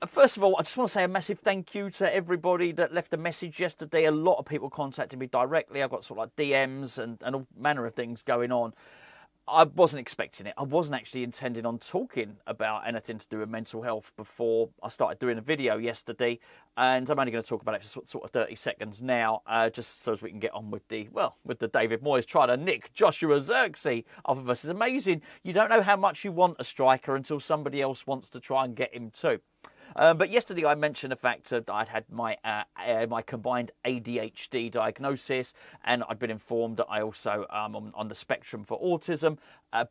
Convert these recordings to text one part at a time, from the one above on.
First of all, I just want to say a massive thank you to everybody that left a message yesterday. A lot of people contacted me directly. I got sort of like DMs and all manner of things going on. I wasn't expecting it. I wasn't actually intending on talking about anything to do with mental health before I started doing a video yesterday. And I'm only going to talk about it for sort of 30 seconds now, just so as we can get on with the David Moyes trying to nick Joshua Zirkzee off of us. It's amazing. You don't know how much you want a striker until somebody else wants to try and get him too. But yesterday I mentioned the fact that I'd had my combined ADHD diagnosis, and I'd been informed that I also on the spectrum for autism.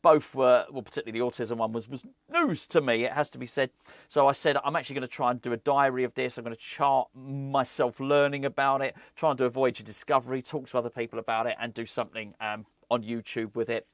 Both were, well, particularly the autism one was news to me, it has to be said. So I said I'm actually going to try and do a diary of this. I'm going to chart myself learning about it, trying to avoid your discovery, talk to other people about it, and do something on YouTube with it.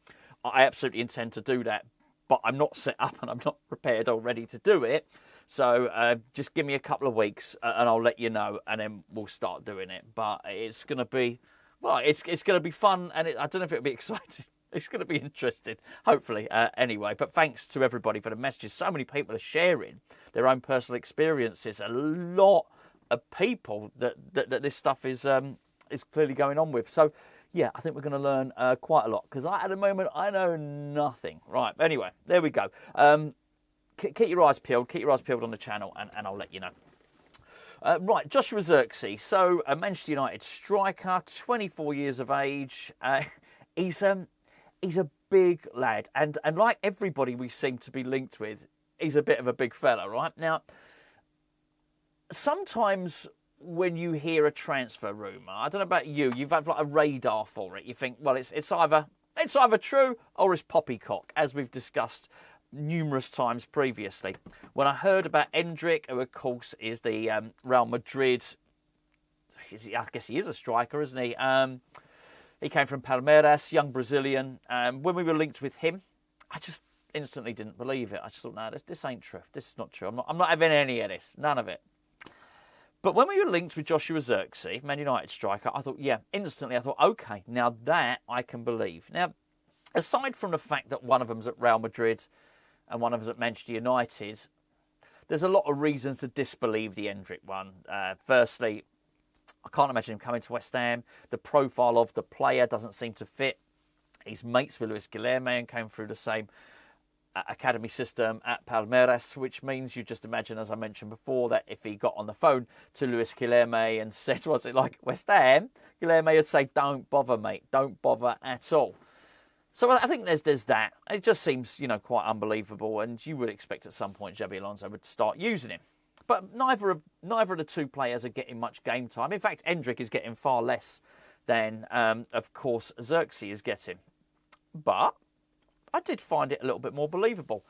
I absolutely intend to do that, but I'm not set up and I'm not prepared or ready to do it. So just give me a couple of weeks and I'll let you know, and then we'll start doing it. But it's going to be, well, it's going to be fun, and I don't know if it'll be exciting. It's going to be interesting, hopefully, anyway. But thanks to everybody for the messages. So many people are sharing their own personal experiences. A lot of people that this stuff is clearly going on with. So, yeah, I think we're going to learn quite a lot, because at the moment I know nothing. Right, anyway, there we go. Keep your eyes peeled. Keep your eyes peeled on the channel, and I'll let you know. Right, Joshua Zirkzee. So, a Manchester United striker, 24 years of age. He's a big lad, and like everybody we seem to be linked with, he's a bit of a big fella, right? Now, sometimes when you hear a transfer rumour, I don't know about you, you've had like a radar for it. You think, well, it's either true or it's poppycock, as we've discussed numerous times previously. When I heard about Endrick, who of course is the Real Madrid, I guess he is a striker, isn't he? He came from Palmeiras, young Brazilian. When we were linked with him, I just instantly didn't believe it. I just thought, no, this ain't true. This is not true. I'm not having any of this. None of it. But when we were linked with Joshua Zirkzee, Man United striker, I thought, yeah, instantly I thought, okay, now that I can believe. Now, aside from the fact that one of them's at Real Madrid and one of them's at Manchester United, there's a lot of reasons to disbelieve the Endrick one. Firstly, I can't imagine him coming to West Ham. The profile of the player doesn't seem to fit. He's mates with Luis Guilherme and came through the same academy system at Palmeiras, which means you just imagine, as I mentioned before, that if he got on the phone to Luis Guilherme and said, was it like West Ham? Guilherme would say, don't bother, mate. Don't bother at all. So I think there's that. It just seems, quite unbelievable, and you would expect at some point Xabi Alonso would start using him. But neither of the two players are getting much game time. In fact, Endrick is getting far less than, of course, Zirkzee is getting. But I did find it a little bit more believable.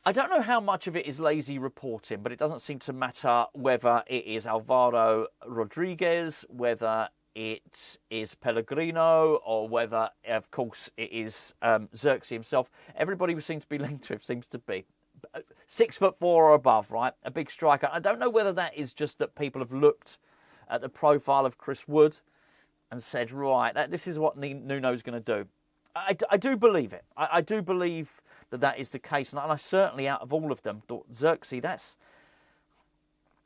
I don't know how much of it is lazy reporting, but it doesn't seem to matter whether it is Alvaro Rodriguez, whether it is Pellegrino, or whether, of course, it is Zirkzee himself. Everybody we seem to be linked with seems to be 6'4" or above, right? A big striker. I don't know whether that is just that people have looked at the profile of Chris Wood and said, right, this is what Nuno's going to do. I do believe it. I do believe that is the case. And I certainly, out of all of them, thought Zirkzee, that's...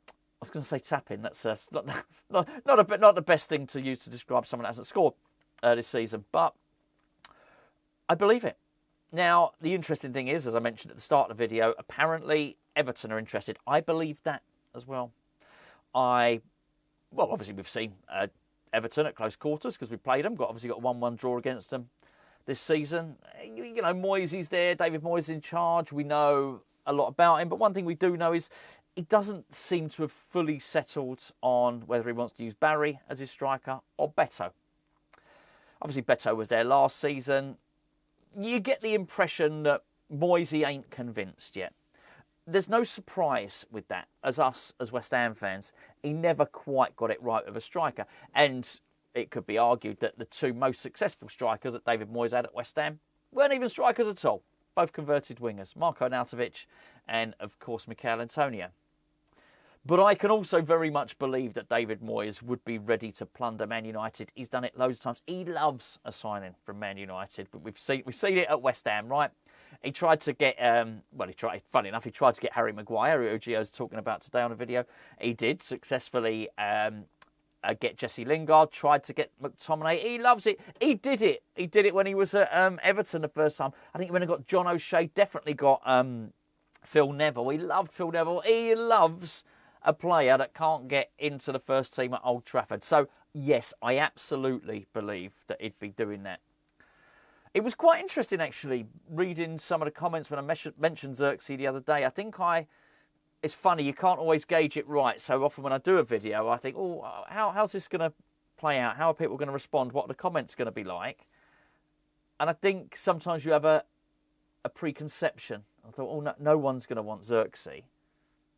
I was going to say tapping. That's not the best thing to use to describe someone that hasn't scored this season. But I believe it. Now, the interesting thing is, as I mentioned at the start of the video, apparently Everton are interested. I believe that as well. Obviously we've seen Everton at close quarters because we played them. Obviously got a 1-1 draw against them this season. Moyes is there. David Moyes is in charge. We know a lot about him. But one thing we do know is he doesn't seem to have fully settled on whether he wants to use Barry as his striker or Beto. Obviously, Beto was there last season. You get the impression that Moyes ain't convinced yet. There's no surprise with that. As West Ham fans, he never quite got it right with a striker. And it could be argued that the two most successful strikers that David Moyes had at West Ham weren't even strikers at all. Both converted wingers, Marko Arnautovic and, of course, Mikel Antonio. But I can also very much believe that David Moyes would be ready to plunder Man United. He's done it loads of times. He loves a signing from Man United, but we've seen it at West Ham, right? He tried to get, funny enough, he tried to get Harry Maguire, who Gio's talking about today on a video. He did successfully get Jesse Lingard, tried to get McTominay. He loves it. He did it. He did it when he was at Everton the first time. I think when he got John O'Shea, definitely got Phil Neville. He loved Phil Neville. He loves a player that can't get into the first team at Old Trafford. So, yes, I absolutely believe that he'd be doing that. It was quite interesting, actually, reading some of the comments when I mentioned Zirkzee the other day. I think it's funny, you can't always gauge it right. So often when I do a video, I think, how's this going to play out? How are people going to respond? What are the comments going to be like? And I think sometimes you have a preconception. I thought, no one's going to want Zirkzee.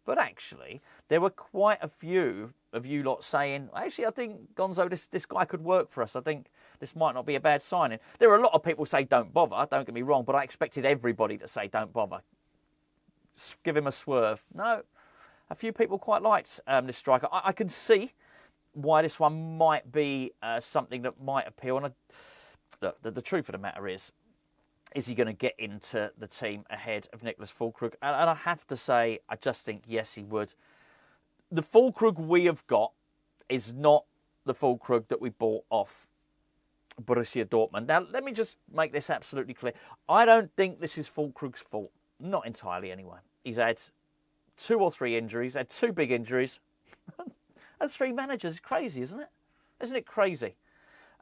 But actually, there were quite a few of you lot saying, actually, I think, Gonzo, this guy could work for us. I think this might not be a bad signing. There were a lot of people say, don't bother, don't get me wrong, but I expected everybody to say, don't bother. Give him a swerve. No, a few people quite liked this striker. I can see why this one might be something that might appeal. And look, the truth of the matter is he going to get into the team ahead of Nicholas Füllkrug? And I have to say, I just think, yes, he would. The Füllkrug we have got is not the Füllkrug that we bought off Borussia Dortmund. Now, let me just make this absolutely clear. I don't think this is Füllkrug's fault. Not entirely, anyway. He's had 2 or 3 injuries, had 2 big injuries, and 3 managers. It's crazy, isn't it? Isn't it crazy?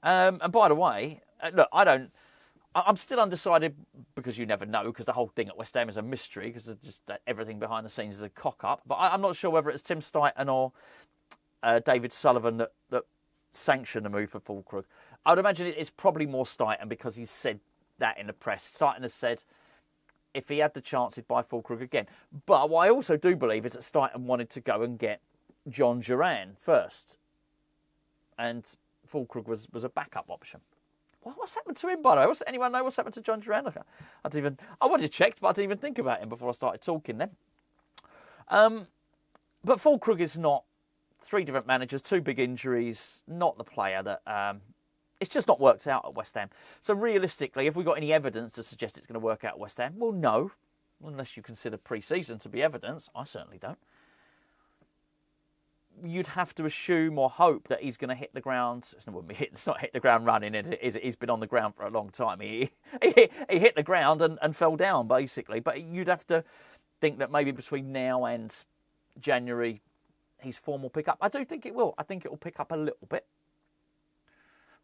And by the way, look, I'm still undecided because you never know, because the whole thing at West Ham is a mystery, because just everything behind the scenes is a cock-up. But I'm not sure whether it's Tim Stuyton or David Sullivan that sanctioned the move for Füllkrug. I would imagine it's probably more Stuyton, because he's said that in the press. Stuyton has said if he had the chance, he'd buy Füllkrug again. But what I also do believe is that Stuyton wanted to go and get John Duran first. And Füllkrug was a backup option. What's happened to him, by the way? Anyone know what's happened to John Duran? I wanted to check, but I didn't even think about him before I started talking then. But Füllkrug is not 3 different managers, 2 big injuries, not the player that... it's just not worked out at West Ham. So realistically, have we got any evidence to suggest it's going to work out at West Ham? Well, no. Unless you consider pre-season to be evidence. I certainly don't. You'd have to assume or hope that he's going to hit the ground. It's not hit the ground running, is it? He's been on the ground for a long time. He hit the ground and fell down, basically. But you'd have to think that maybe between now and January, his form will pick up. I do think it will. I think it will pick up a little bit.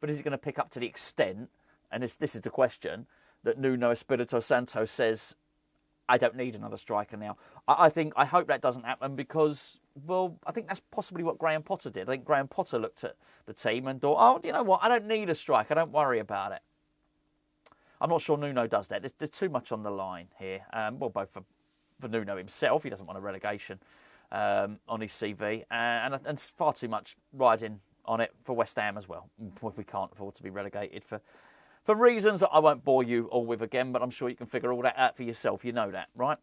But is it going to pick up to the extent, and this is the question, that Nuno Espírito Santo says, I don't need another striker now? I hope that doesn't happen, because, well, I think that's possibly what Graham Potter did. I think Graham Potter looked at the team and thought, you know what, I don't need a striker, don't worry about it. I'm not sure Nuno does that. There's too much on the line here. Both for Nuno himself, he doesn't want a relegation on his CV, and far too much riding on it for West Ham as well. We can't afford to be relegated for reasons that I won't bore you all with again, but I'm sure you can figure all that out for yourself. You know that, right?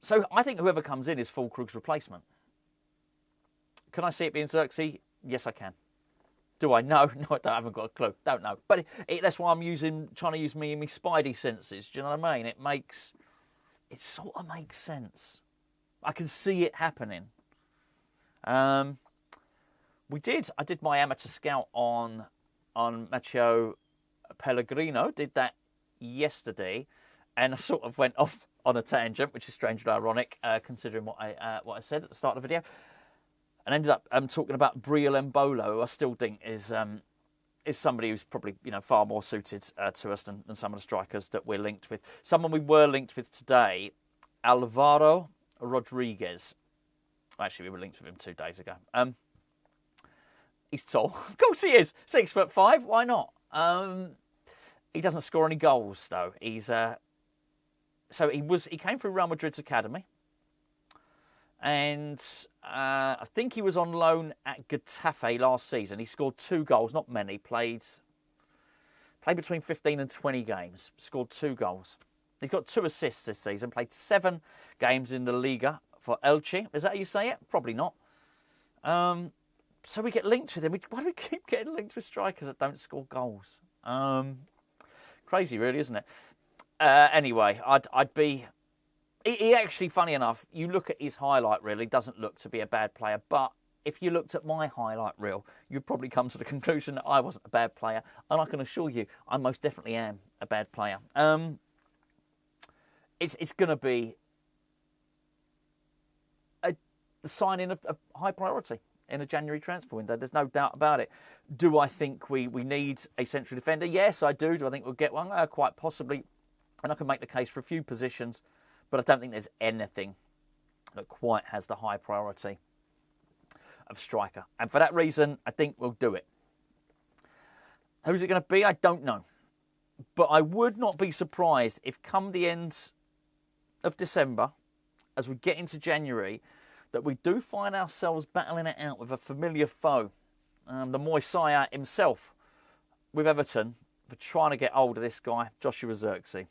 So I think whoever comes in is Füllkrug's replacement. Can I see it being Zirkzee? Yes, I can. Do I know? No, I haven't got a clue. Don't know. But that's why I'm trying to use my spidey senses. Do you know what I mean? It sort of makes sense. I can see it happening. I did my amateur scout on Matteo Pellegrino. Did that yesterday, and I sort of went off on a tangent, which is strangely ironic, considering what I said at the start of the video, and ended up talking about Briel Mbolo, who I still think is somebody who's probably far more suited to us than some of the strikers that we're linked with. Someone we were linked with today, Alvaro Rodriguez. Actually, we were linked with him 2 days ago. He's tall. Of course he is. 6'5". Why not? He doesn't score any goals, though. He came through Real Madrid's academy. And I think he was on loan at Getafe last season. He scored 2 goals, not many. Played between 15 and 20 games. Scored 2 goals. He's got 2 assists this season. Played 7 games in the Liga for Elche. Is that how you say it? Probably not. So we get linked with him. Why do we keep getting linked with strikers that don't score goals? Crazy, really, isn't it? Anyway, I'd be... He actually, funny enough, you look at his highlight reel, he doesn't look to be a bad player. But if you looked at my highlight reel, you'd probably come to the conclusion that I wasn't a bad player. And I can assure you, I most definitely am a bad player. It's going to be a signing of high priority in a January transfer window. There's no doubt about it. Do I think we need a central defender? Yes, I do. Do I think we'll get one? Quite possibly. And I can make the case for a few positions, but I don't think there's anything that quite has the high priority of striker. And for that reason, I think we'll do it. Who's it going to be? I don't know. But I would not be surprised if come the end of December, as we get into January, that we do find ourselves battling it out with a familiar foe. The Moyes himself with Everton for trying to get hold of this guy, Joshua Zirkzee.